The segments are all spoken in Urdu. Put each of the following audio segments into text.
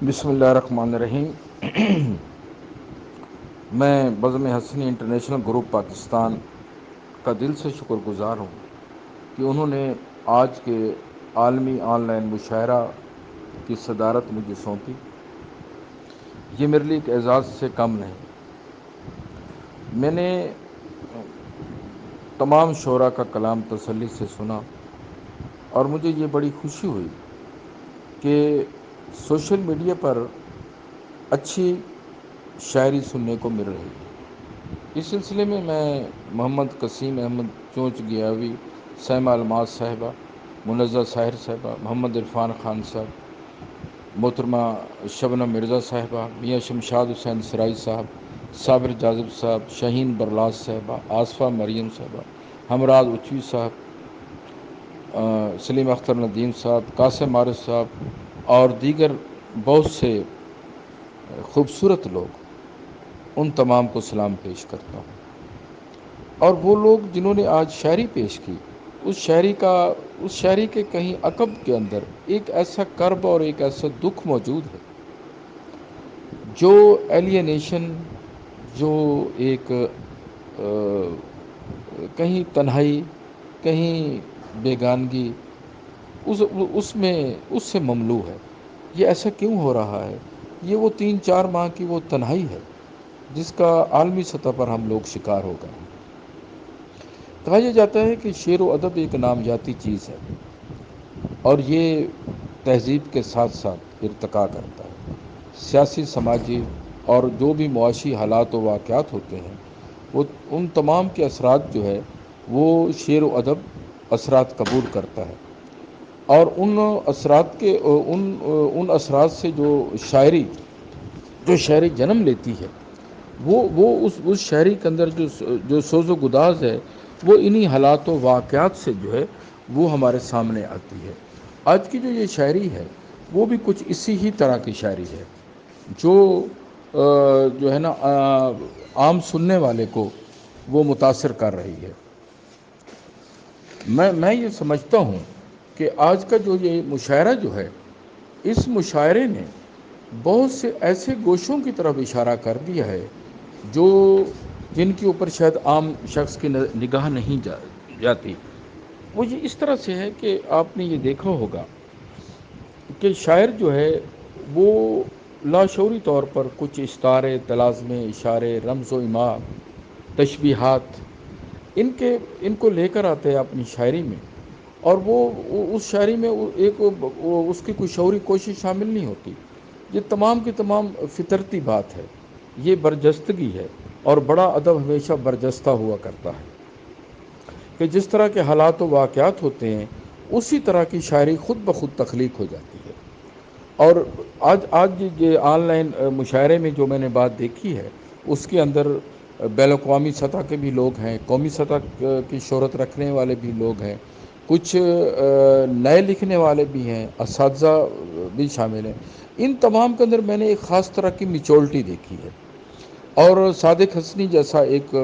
بسم اللہ الرحمن الرحیم۔ میں بزم حسنی انٹرنیشنل گروپ پاکستان کا دل سے شکر گزار ہوں کہ انہوں نے آج کے عالمی آن لائن مشاعرہ کی صدارت مجھے سونپی۔ یہ میرے لیے ایک اعزاز سے کم نہیں۔ میں نے تمام شعراء کا کلام تسلی سے سنا اور مجھے یہ بڑی خوشی ہوئی کہ سوشل میڈیا پر اچھی شاعری سننے کو مل رہی ہے۔ اس سلسلے میں محمد قسیم احمد چونچ گیاوی، سیما الماس صاحبہ، منزہ ساحر صاحبہ، محمد عرفان خان صاحب، محترمہ شبنم مرزا صاحبہ، میاں شمشاد حسین سرائی صاحب، صابر جاذب صاحب، شہین برلاس صاحبہ، آصفہ مریم صاحبہ، ہمراز اچوی صاحب، سلیم اختر ندیم صاحب، قاسم عارف صاحب اور دیگر بہت سے خوبصورت لوگ، ان تمام کو سلام پیش کرتا ہوں۔ اور وہ لوگ جنہوں نے آج شاعری پیش کی، اس شاعری کے کہیں عقب کے اندر ایک ایسا کرب اور ایک ایسا دکھ موجود ہے جو ایلینیشن، جو ایک کہیں تنہائی، کہیں بیگانگی، اس سے مملو ہے۔ یہ ایسا کیوں ہو رہا ہے؟ یہ وہ 3-4 ماہ کی وہ تنہائی ہے جس کا عالمی سطح پر ہم لوگ شکار ہو گئے ہیں۔ کہا یہ جاتا ہے کہ شعر و ادب ایک نامیاتی چیز ہے اور یہ تہذیب کے ساتھ ساتھ ارتقا کرتا ہے۔ سیاسی، سماجی اور جو بھی معاشی حالات و واقعات ہوتے ہیں، وہ ان تمام کے اثرات جو ہے وہ شعر و ادب اثرات قبول کرتا ہے، اور ان اثرات سے جو شاعری جنم لیتی ہے، وہ اس شاعری کے اندر جو سوز و گداز ہے، وہ انہی حالات و واقعات سے جو ہے وہ ہمارے سامنے آتی ہے۔ آج کی جو یہ شاعری ہے وہ بھی کچھ اسی ہی طرح کی شاعری ہے جو ہے نا عام سننے والے کو وہ متاثر کر رہی ہے۔ میں یہ سمجھتا ہوں کہ آج کا جو یہ مشاعرہ جو ہے، اس مشاعرے نے بہت سے ایسے گوشوں کی طرف اشارہ کر دیا ہے جن کے اوپر شاید عام شخص کی نگاہ نہیں جاتی۔ وہ یہ اس طرح سے ہے کہ آپ نے یہ دیکھا ہوگا کہ شاعر جو ہے وہ لاشعوری طور پر کچھ استعارے، تلازمے، اشارے، رمز و ایما، تشبیہات ان کو لے کر آتے ہیں اپنی شاعری میں، اور وہ اس شاعری میں اس کی کوئی شعوری کوشش شامل نہیں ہوتی۔ یہ تمام کی تمام فطرتی بات ہے، یہ برجستگی ہے، اور بڑا ادب ہمیشہ برجستہ ہوا کرتا ہے کہ جس طرح کے حالات و واقعات ہوتے ہیں اسی طرح کی شاعری خود بخود تخلیق ہو جاتی ہے۔ اور آج یہ آن لائن مشاعرے میں جو میں نے بات دیکھی ہے، اس کے اندر بین الاقوامی سطح کے بھی لوگ ہیں، قومی سطح کی شہرت رکھنے والے بھی لوگ ہیں، کچھ نئے لکھنے والے بھی ہیں، اساتذہ بھی شامل ہیں۔ ان تمام کے اندر میں نے ایک خاص طرح کی میچورٹی دیکھی ہے، اور صادق حسنی جیسا ایک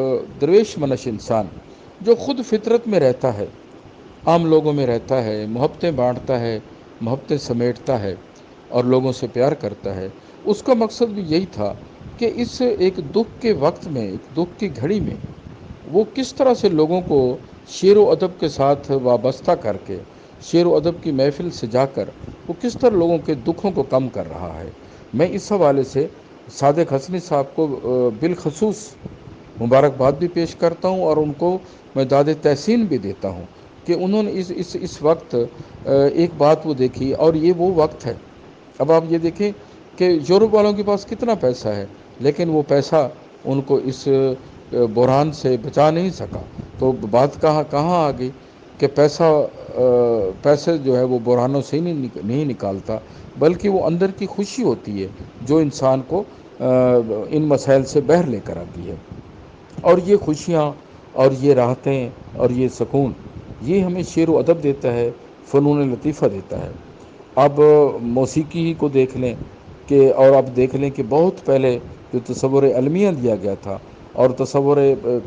درویش منش انسان جو خود فطرت میں رہتا ہے، عام لوگوں میں رہتا ہے، محبتیں بانٹتا ہے، محبتیں سمیٹتا ہے اور لوگوں سے پیار کرتا ہے، اس کا مقصد بھی یہی تھا کہ اس ایک دکھ کے وقت میں، ایک دکھ کی گھڑی میں، وہ کس طرح سے لوگوں کو شعر و ادب کے ساتھ وابستہ کر کے، شعر و ادب کی محفل سجا کر وہ کس طرح لوگوں کے دکھوں کو کم کر رہا ہے۔ میں اس حوالے سے صادق حسنی صاحب کو بالخصوص مبارکباد بھی پیش کرتا ہوں، اور ان کو میں داد تحسین بھی دیتا ہوں کہ انہوں نے اس وقت ایک بات وہ دیکھی، اور یہ وہ وقت ہے۔ اب آپ یہ دیکھیں کہ یورپ والوں کے پاس کتنا پیسہ ہے، لیکن وہ پیسہ ان کو اس بحران سے بچا نہیں سکا۔ تو بات کہاں آ گئی کہ پیسے جو ہے وہ بحرانوں سے ہی نہیں نکالتا، بلکہ وہ اندر کی خوشی ہوتی ہے جو انسان کو ان مسائل سے باہر لے کر آتی ہے۔ اور یہ خوشیاں اور یہ راحتیں اور یہ سکون، یہ ہمیں شعر و ادب دیتا ہے، فنون لطیفہ دیتا ہے۔ اب موسیقی ہی کو دیکھ لیں اور اب دیکھ لیں کہ بہت پہلے جو تصور المیہ دیا گیا تھا اور تصور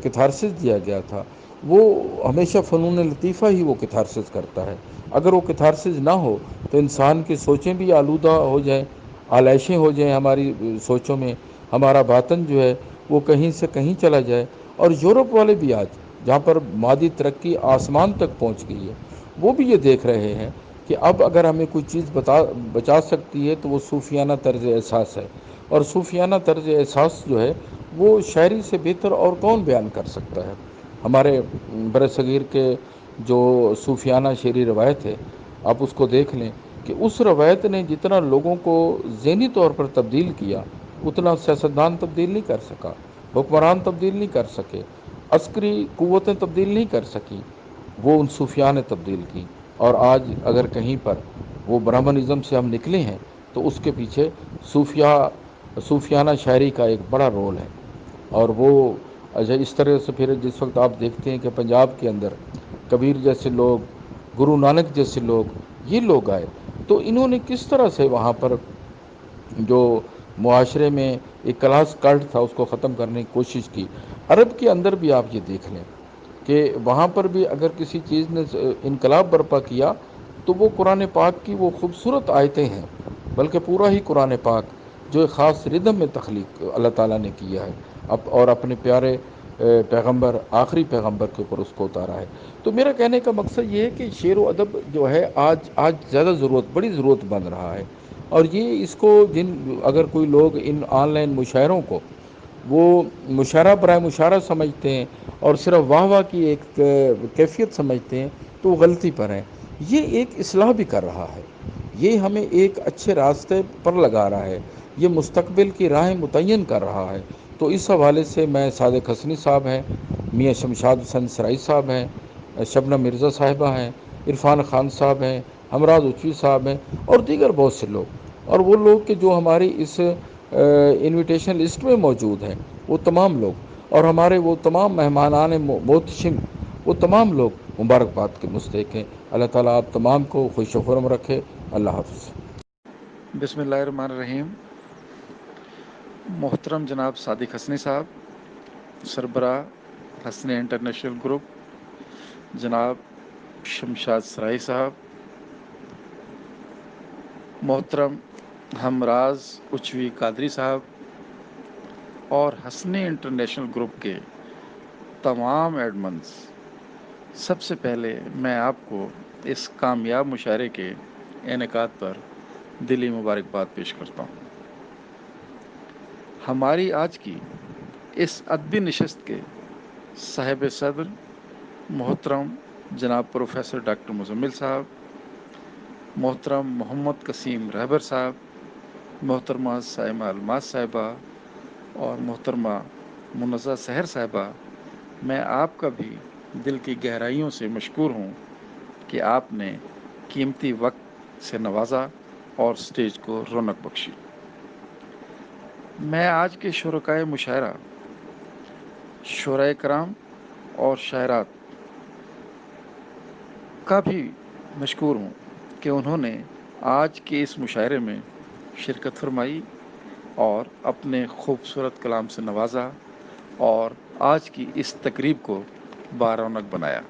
کتھارسس دیا گیا تھا، وہ ہمیشہ فنون لطیفہ ہی وہ کتھارسس کرتا ہے۔ اگر وہ کتھارسس نہ ہو تو انسان کی سوچیں بھی آلودہ ہو جائیں، آلائشیں ہو جائیں ہماری سوچوں میں، ہمارا باطن جو ہے وہ کہیں سے کہیں چلا جائے۔ اور یورپ والے بھی آج جہاں پر مادی ترقی آسمان تک پہنچ گئی ہے، وہ بھی یہ دیکھ رہے ہیں کہ اب اگر ہمیں کوئی چیز بچا سکتی ہے تو وہ صوفیانہ طرز احساس ہے، اور صوفیانہ طرز احساس جو ہے وہ شاعری سے بہتر اور کون بیان کر سکتا ہے۔ ہمارے بر صغیر کے جو صوفیانہ شعری روایت ہے، آپ اس کو دیکھ لیں کہ اس روایت نے جتنا لوگوں کو ذہنی طور پر تبدیل کیا، اتنا سیاستدان تبدیل نہیں کر سکا، حکمران تبدیل نہیں کر سکے، عسکری قوتیں تبدیل نہیں کر سکی، وہ ان صوفیاء نے تبدیل کی۔ اور آج اگر کہیں پر وہ برہمنزم سے ہم نکلے ہیں تو اس کے پیچھے صوفیانہ شاعری کا ایک بڑا رول ہے۔ اور وہ اچھا اس طرح سے پھر جس وقت آپ دیکھتے ہیں کہ پنجاب کے اندر کبیر جیسے لوگ، گرو نانک جیسے لوگ، یہ لوگ آئے تو انہوں نے کس طرح سے وہاں پر جو معاشرے میں ایک کلاس کلٹ تھا اس کو ختم کرنے کی کوشش کی۔ عرب کے اندر بھی آپ یہ دیکھ لیں کہ وہاں پر بھی اگر کسی چیز نے انقلاب برپا کیا تو وہ قرآن پاک کی وہ خوبصورت آیتیں ہیں، بلکہ پورا ہی قرآن پاک جو ایک خاص ردم میں تخلیق اللہ تعالیٰ نے کیا ہے اور اپنے پیارے پیغمبر، آخری پیغمبر کے اوپر اس کو اتارا ہے۔ تو میرا کہنے کا مقصد یہ ہے کہ شعر و ادب جو ہے آج زیادہ بڑی ضرورت بن رہا ہے۔ اور یہ اس کو اگر کوئی لوگ ان آن لائن مشاعروں کو وہ مشاعرہ برائے مشاعرہ سمجھتے ہیں اور صرف واہ واہ کی ایک کیفیت سمجھتے ہیں تو وہ غلطی پر ہیں۔ یہ ایک اصلاح بھی کر رہا ہے، یہ ہمیں ایک اچھے راستے پر لگا رہا ہے، یہ مستقبل کی راہیں متعین کر رہا ہے۔ تو اس حوالے سے میں صادق حسنی صاحب ہیں، میاں شمشاد حسین سرائی صاحب ہیں، شبنم مرزا صاحبہ ہیں، عرفان خان صاحب ہیں، ہمراز اچوی صاحب ہیں، اور دیگر بہت سے لوگ، اور وہ لوگ کہ جو ہماری اس انویٹیشن لسٹ میں موجود ہیں، وہ تمام لوگ، اور ہمارے وہ تمام مہمانان محتشم، وہ تمام لوگ مبارکباد کے مستحق ہیں۔ اللہ تعالیٰ آپ تمام کو خوش و خرم رکھے۔ اللہ حافظ۔ بسم اللہ الرحمن الرحیم۔ محترم جناب صادق حسنی صاحب، سربراہ حسنی انٹرنیشنل گروپ، جناب شمشاد سرائی صاحب، محترم ہمراز اچوی قادری صاحب، اور حسنی انٹرنیشنل گروپ کے تمام ایڈمنز، سب سے پہلے میں آپ کو اس کامیاب مشاعرے کے انعقاد پر دلی مبارکباد پیش کرتا ہوں۔ ہماری آج کی اس ادبی نشست کے صاحب صدر محترم جناب پروفیسر ڈاکٹر مزمل صاحب، محترم محمد قسیم رہبر صاحب، محترمہ سائمہ الماس صاحبہ، اور محترمہ منزہ سحر صاحبہ، میں آپ کا بھی دل کی گہرائیوں سے مشکور ہوں کہ آپ نے قیمتی وقت سے نوازا اور سٹیج کو رونق بخشی۔ میں آج کے شرکائے مشاعرہ، شعراء کرام اور شاعرات کا بھی مشکور ہوں کہ انہوں نے آج کے اس مشاعرے میں شرکت فرمائی اور اپنے خوبصورت کلام سے نوازا اور آج کی اس تقریب کو بارونق بنایا۔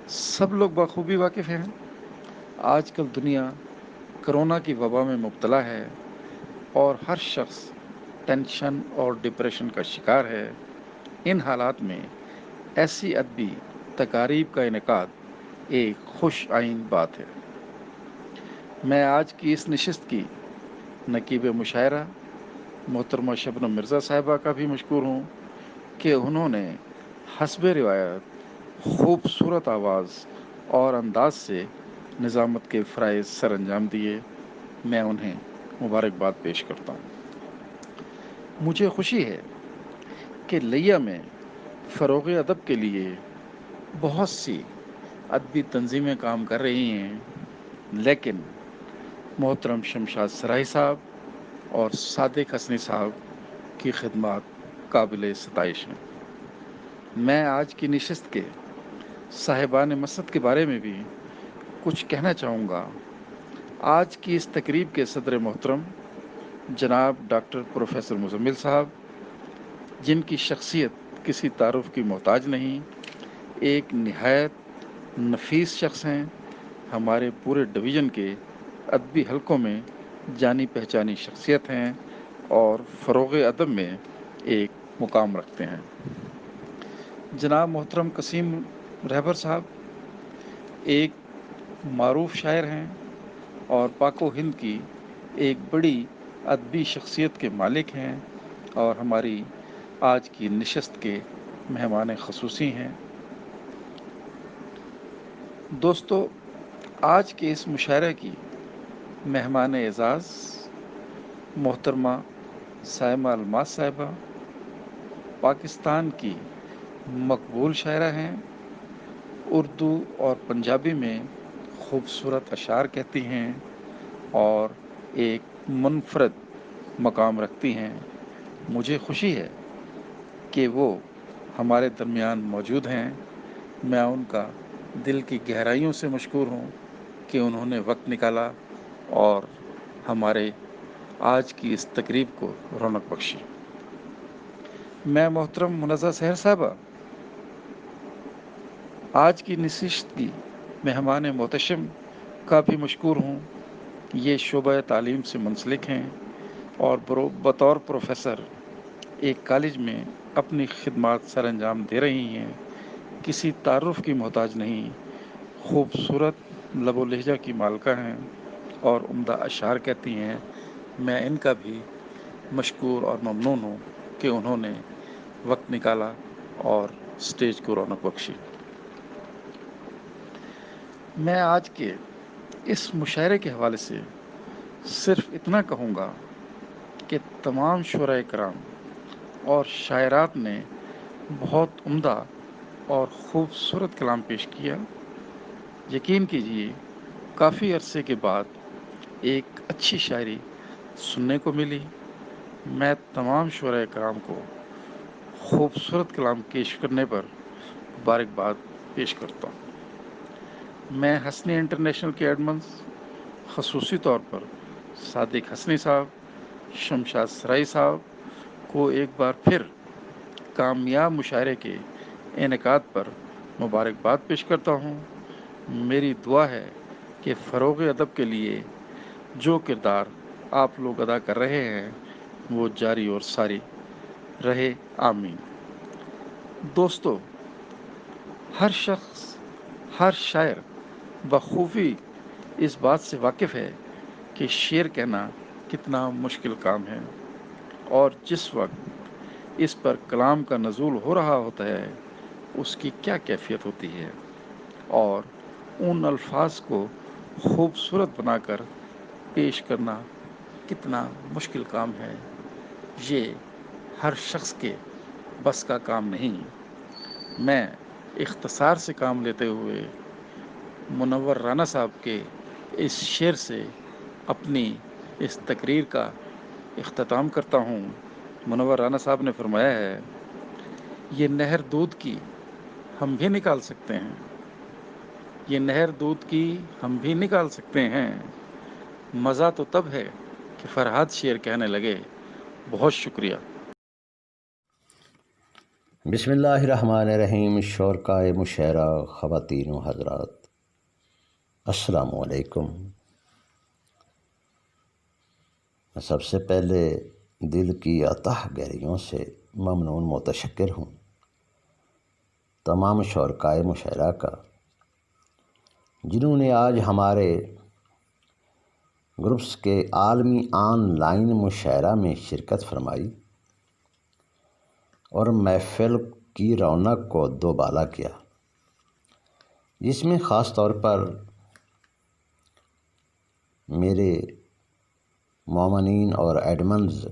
سب لوگ بخوبی واقف ہیں، آج کل دنیا کرونا کی وبا میں مبتلا ہے اور ہر شخص ٹینشن اور ڈپریشن کا شکار ہے۔ ان حالات میں ایسی ادبی تقاریب کا انعقاد ایک خوش آئند بات ہے۔ میں آج کی اس نشست کی نقیب مشاعرہ محترمہ شبنم مرزا صاحبہ کا بھی مشکور ہوں کہ انہوں نے حسب روایت خوبصورت آواز اور انداز سے نظامت کے فرائض سر انجام دیے۔ میں انہیں مبارکباد پیش کرتا ہوں۔ مجھے خوشی ہے کہ لیا میں فروغ ادب کے لیے بہت سی ادبی تنظیمیں کام کر رہی ہیں، لیکن محترم شمشاد سرائی صاحب اور صادق حسنی صاحب کی خدمات قابل ستائش ہیں۔ میں آج کی نشست کے صاحبان مسند کے بارے میں بھی کچھ کہنا چاہوں گا۔ آج کی اس تقریب کے صدر محترم جناب ڈاکٹر پروفیسر مزمل صاحب، جن کی شخصیت کسی تعارف کی محتاج نہیں، ایک نہایت نفیس شخص ہیں، ہمارے پورے ڈویژن کے ادبی حلقوں میں جانی پہچانی شخصیت ہیں اور فروغ ادب میں ایک مقام رکھتے ہیں۔ جناب محترم قاسم رہبر صاحب ایک معروف شاعر ہیں اور پاک و ہند کی ایک بڑی ادبی شخصیت کے مالک ہیں اور ہماری آج کی نشست کے مہمان خصوصی ہیں۔ دوستو، آج کے اس مشاعرے کی مہمان اعزاز محترمہ سائمہ الماس صاحبہ پاکستان کی مقبول شاعرہ ہیں۔ اردو اور پنجابی میں خوبصورت اشعار کہتی ہیں اور ایک منفرد مقام رکھتی ہیں۔ مجھے خوشی ہے کہ وہ ہمارے درمیان موجود ہیں۔ میں ان کا دل کی گہرائیوں سے مشکور ہوں کہ انہوں نے وقت نکالا اور ہمارے آج کی اس تقریب کو رونق بخشی۔ میں محترم منزہ سحر صاحبہ آج کی نشست کی مہمان محتشم کا بھی مشکور ہوں۔ یہ شعبہ تعلیم سے منسلک ہیں اور بطور پروفیسر ایک کالج میں اپنی خدمات سر انجام دے رہی ہیں۔ کسی تعارف کی محتاج نہیں، خوبصورت لب و لہجہ کی مالکہ ہیں اور عمدہ اشعار کہتی ہیں۔ میں ان کا بھی مشکور اور ممنون ہوں کہ انہوں نے وقت نکالا اور اسٹیج کو رونق بخشی۔ میں آج کے اس مشاعرے کے حوالے سے صرف اتنا کہوں گا کہ تمام شعراء کرام اور شاعرات نے بہت عمدہ اور خوبصورت کلام پیش کیا۔ یقین کیجیے کافی عرصے کے بعد ایک اچھی شاعری سننے کو ملی۔ میں تمام شعراء کرام کو خوبصورت کلام پیش کرنے پر مبارکباد پیش کرتا ہوں۔ میں حسنی انٹرنیشنل کے ایڈمنز، خصوصی طور پر صادق حسنی صاحب، شمشاد سرائی صاحب کو ایک بار پھر کامیاب مشاعرے کے انعقاد پر مبارکباد پیش کرتا ہوں۔ میری دعا ہے کہ فروغ ادب کے لیے جو کردار آپ لوگ ادا کر رہے ہیں وہ جاری اور ساری رہے، آمین۔ دوستو، ہر شخص، ہر شاعر بخوبی اس بات سے واقف ہے کہ شعر کہنا کتنا مشکل کام ہے اور جس وقت اس پر کلام کا نزول ہو رہا ہوتا ہے اس کی کیا کیفیت ہوتی ہے اور ان الفاظ کو خوبصورت بنا کر پیش کرنا کتنا مشکل کام ہے۔ یہ ہر شخص کے بس کا کام نہیں۔ میں اختصار سے کام لیتے ہوئے منور رانا صاحب کے اس شعر سے اپنی اس تقریر کا اختتام کرتا ہوں۔ منور رانا صاحب نے فرمایا ہے، یہ نہر دودھ کی ہم بھی نکال سکتے ہیں، یہ نہر دودھ کی ہم بھی نکال سکتے ہیں، مزہ تو تب ہے کہ فرحاد شعر کہنے لگے۔ بہت شکریہ۔ بسم اللہ الرحمن الرحیم۔ شرکائے مشاعرہ، خواتین و حضرات، السلام علیکم۔ میں سب سے پہلے دل کی اتح گہرائیوں سے ممنون متشکر ہوں تمام شرکائے مشاعرہ کا، جنہوں نے آج ہمارے گروپس کے عالمی آن لائن مشاعرہ میں شرکت فرمائی اور محفل کی رونق کو دوبالا کیا، جس میں خاص طور پر میرے مومنین اور ایڈمنز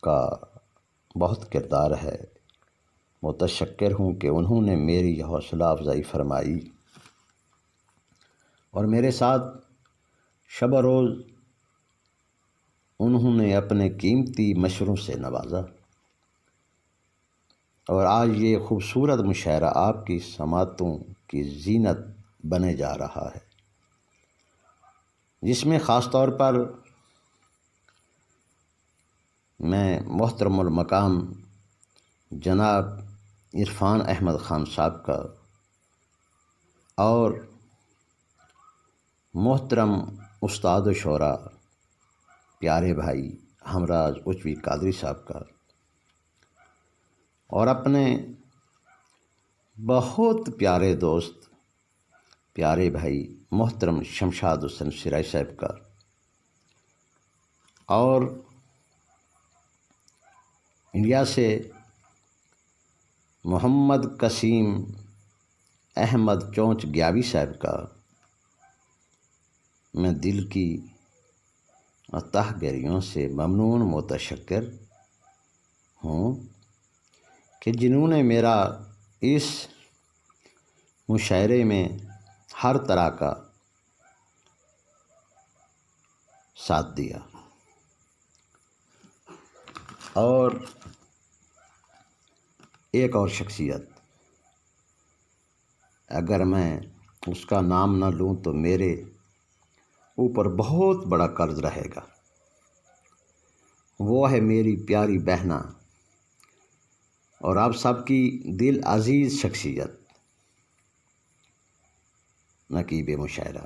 کا بہت کردار ہے۔ متشکر ہوں کہ انہوں نے میری حوصلہ افزائی فرمائی اور میرے ساتھ شب و روز انہوں نے اپنے قیمتی مشوروں سے نوازا، اور آج یہ خوبصورت مشاعرہ آپ کی سماعتوں کی زینت بنے جا رہا ہے، جس میں خاص طور پر میں محترم المقام جناب عرفان احمد خان صاحب کا اور محترم استاد و شعراء پیارے بھائی ہمراز اچوی قادری صاحب کا، اور اپنے بہت پیارے دوست پیارے بھائی محترم شمشاد حسن سرائی صاحب کا، اور انڈیا سے محمد قسیم احمد چونچ گیاوی صاحب کا میں دل کی تہ گہرائیوں سے ممنون متشکر ہوں کہ جنہوں نے میرا اس مشاعرے میں ہر طرح کا ساتھ دیا، اور ایک اور شخصیت، اگر میں اس کا نام نہ لوں تو میرے اوپر بہت بڑا قرض رہے گا، وہ ہے میری پیاری بہنا اور آپ سب کی دل عزیز شخصیت نقیب مشاعرہ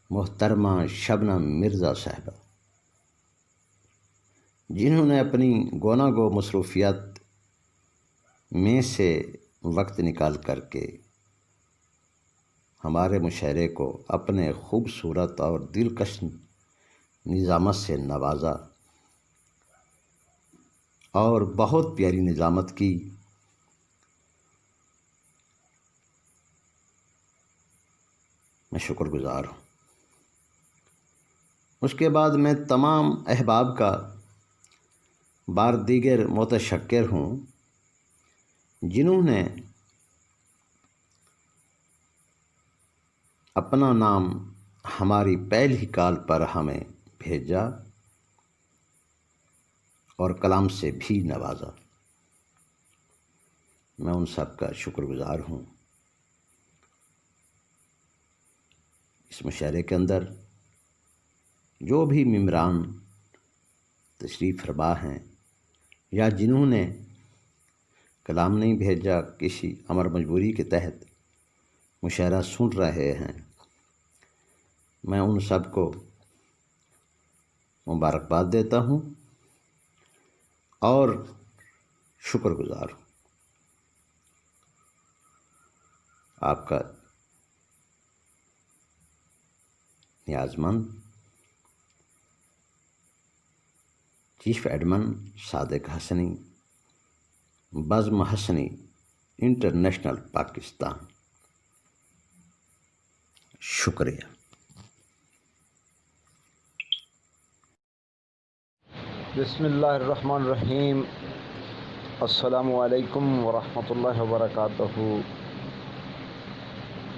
محترمہ شبنم مرزا صاحبہ، جنہوں نے اپنی گونا گو مصروفیات میں سے وقت نکال کر کے ہمارے مشاعرے کو اپنے خوبصورت اور دلکش نظامت سے نوازا اور بہت پیاری نظامت کی۔ میں شکر گزار ہوں۔ اس کے بعد میں تمام احباب کا بار دیگر متشکر ہوں جنہوں نے اپنا نام ہماری پہلی کال پر ہمیں بھیجا اور کلام سے بھی نوازا۔ میں ان سب کا شکر گزار ہوں۔ اس مشاعرے کے اندر جو بھی ممبران تشریف فرما ہیں یا جنہوں نے کلام نہیں بھیجا، کسی امر مجبوری کے تحت مشاعرہ سن رہے ہیں، میں ان سب کو مبارکباد دیتا ہوں اور شکر گزار ہوں۔ آپ کا نیاز مند چیف ایڈمن صادق حسنی، بزم حسنی انٹرنیشنل پاکستان۔ شکریہ۔ بسم اللہ الرحمن الرحیم۔ السلام علیکم ورحمۃ اللہ وبرکاتہ۔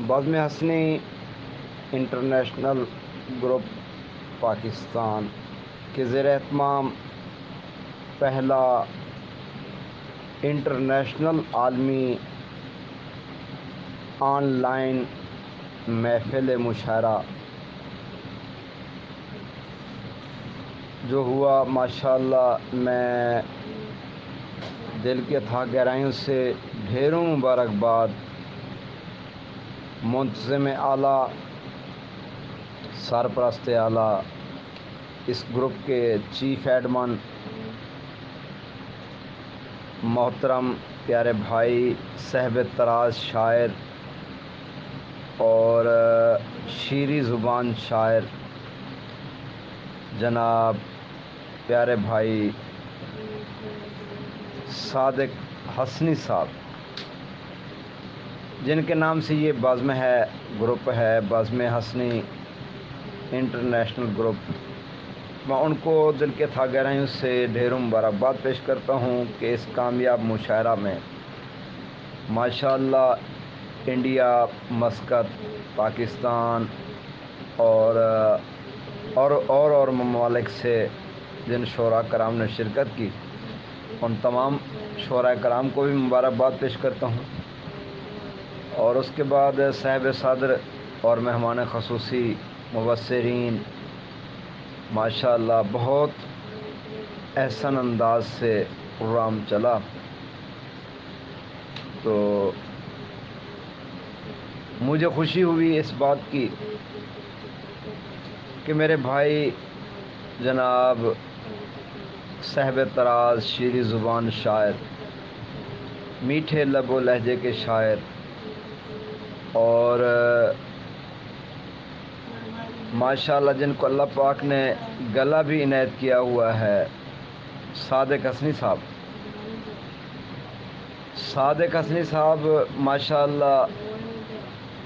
بزم حسنی انٹرنیشنل گروپ پاکستان کے زیر اہتمام پہلا انٹرنیشنل عالمی آن لائن محفل مشاعرہ جو ہوا، ماشاءاللہ میں دل کے تھا گہرائیوں سے ڈھیروں مبارکباد منتظم اعلیٰ، سرپرست اعلیٰ، اس گروپ کے چیف ایڈمن محترم پیارے بھائی صاحب تراز شاعر اور شیریں زبان شاعر جناب پیارے بھائی صادق حسنی صاحب، جن کے نام سے یہ بزم ہے، گروپ ہے بزم حسنی انٹرنیشنل گروپ، میں ان کو دل کے تھا گہرائیوں سے ڈھیروں مبارکباد پیش کرتا ہوں کہ اس کامیاب مشاعرہ میں ماشاءاللہ انڈیا، مسقط، پاکستان اور ممالک سے جن شعراء کرام نے شرکت کی، ان تمام شعراء کرام کو بھی مبارکباد پیش کرتا ہوں۔ اور اس کے بعد صاحب صدر اور مہمان خصوصی مبصرین، ماشاءاللہ بہت احسن انداز سے پروگرام چلا۔ تو مجھے خوشی ہوئی اس بات کی کہ میرے بھائی جناب صاحب طراز شیریں زبان شاعر، میٹھے لب و لہجے کے شاعر، اور ماشاءاللہ جن کو اللہ پاک نے گلا بھی عنایت کیا ہوا ہے، صادق حسنی صاحب ماشاءاللہ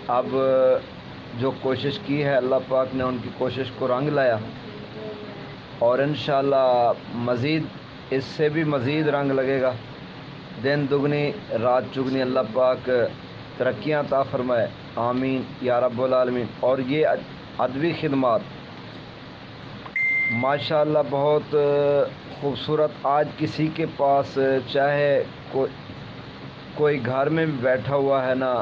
اب جو کوشش کی ہے اللہ پاک نے ان کی کوشش کو رنگ لایا، اور انشاءاللہ مزید اس سے بھی مزید رنگ لگے گا، دن دگنی رات چگنی اللہ پاک ترقیاں عطا فرمائے، آمین یا رب العالمین۔ اور یہ ادبی خدمات ماشاءاللہ بہت خوبصورت، آج کسی کے پاس چاہے کوئی گھر میں بھی بیٹھا ہوا ہے نا،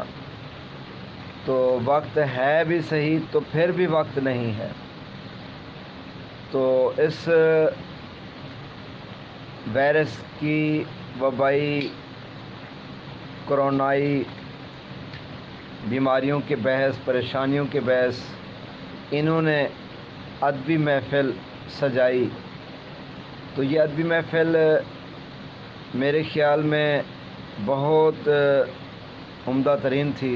تو وقت ہے بھی صحیح تو پھر بھی وقت نہیں ہے، تو اس وائرس کی وبائی کرونائی بیماریوں کے باعث، پریشانیوں کے باعث انہوں نے ادبی محفل سجائی، تو یہ ادبی محفل میرے خیال میں بہت عمدہ ترین تھی،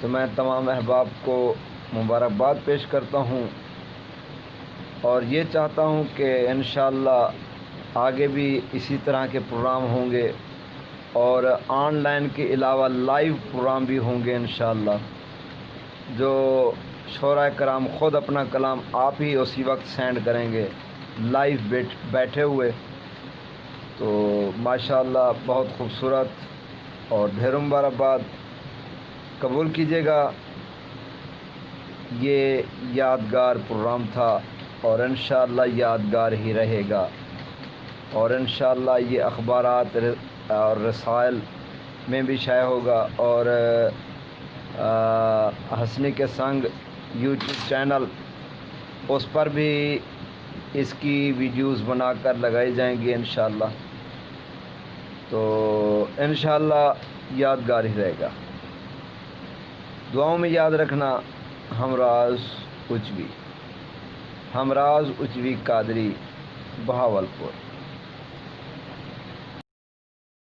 تو میں تمام احباب کو مبارکباد پیش کرتا ہوں، اور یہ چاہتا ہوں کہ انشاءاللہ آگے بھی اسی طرح کے پروگرام ہوں گے، اور آن لائن کے علاوہ لائیو پروگرام بھی ہوں گے انشاءاللہ، جو شعراء کرام خود اپنا کلام آپ ہی اسی وقت سینڈ کریں گے لائیو بیٹھے ہوئے، تو ماشاءاللہ بہت خوبصورت اور ڈھیر مبارکباد، قبول کیجیے گا، یہ یادگار پروگرام تھا اور انشاءاللہ یادگار ہی رہے گا، اور انشاءاللہ یہ اخبارات اور رسائل میں بھی شائع ہوگا، اور حسنی کے سنگ یوٹیوب چینل اس پر بھی اس کی ویڈیوز بنا کر لگائی جائیں گی انشاءاللہ، تو انشاءاللہ یادگار ہی رہے گا۔ دعاؤں میں یاد رکھنا، ہمراز اچوی قادری، بہاولپور۔